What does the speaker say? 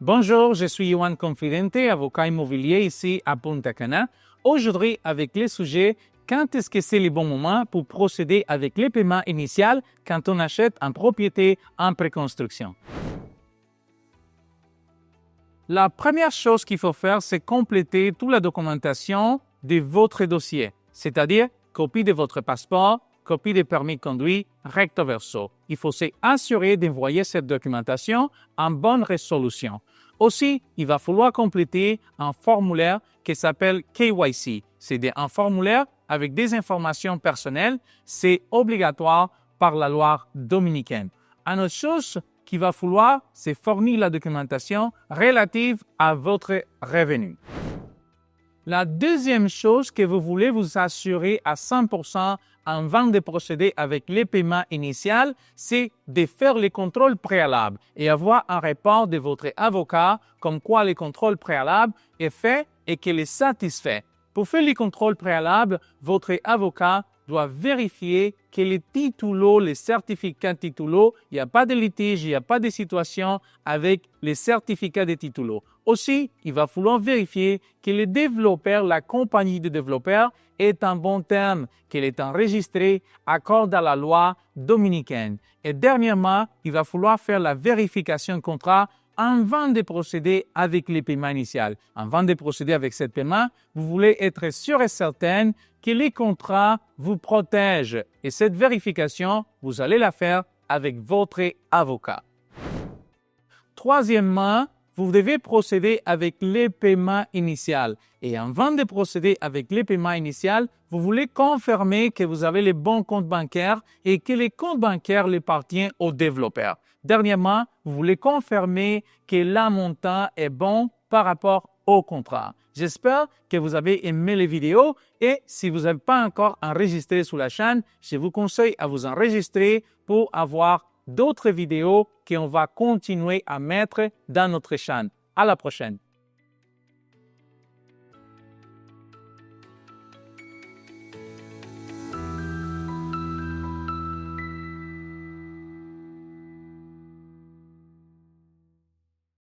Bonjour, je suis Yohan Confidente, avocat immobilier ici à Punta Cana. Aujourd'hui, avec le sujet quand est-ce que c'est le bon moment pour procéder avec les paiements initiaux quand on achète une propriété en préconstruction. La première chose qu'il faut faire, c'est compléter toute la documentation de votre dossier, c'est-à-dire copie de votre passeport, copie de permis de conduire, recto verso. Il faut s'assurer d'envoyer cette documentation en bonne résolution. Aussi, il va falloir compléter un formulaire qui s'appelle KYC. C'est un formulaire avec des informations personnelles. C'est obligatoire par la loi dominicaine. Une autre chose qu'il va falloir, c'est fournir la documentation relative à votre revenu. La deuxième chose que vous voulez vous assurer à 100% avant de procéder avec les paiements initiaux, c'est de faire les contrôles préalables et avoir un rapport de votre avocat comme quoi le contrôle préalable est fait et qu'il est satisfait. Pour faire les contrôles préalables, votre avocat doit vérifier que les titulos, les certificats titulos, il n'y a pas de litige, il n'y a pas de situation avec les certificats de titulos. Aussi, il va falloir vérifier que le développeur, la compagnie de développeurs, est en bon terme, qu'elle est enregistrée accordé à la loi dominicaine. Et dernièrement, il va falloir faire la vérification de contrat avant de procéder avec les paiements initiaux. Avant de procéder avec ce paiement, vous voulez être sûr et certain que les contrats vous protègent. Et cette vérification, vous allez la faire avec votre avocat. Troisièmement, vous devez procéder avec les paiements initiaux. Et avant de procéder avec les paiements initiaux, vous voulez confirmer que vous avez les bons comptes bancaires et que les comptes bancaires les appartiennent au développeur. Dernièrement, vous voulez confirmer que le montant est bon par rapport au contrat. J'espère que vous avez aimé les vidéos et si vous n'avez pas encore enregistré sur la chaîne, je vous conseille à vous enregistrer pour avoir d'autres vidéos qu'on va continuer à mettre dans notre chaîne. À la prochaine.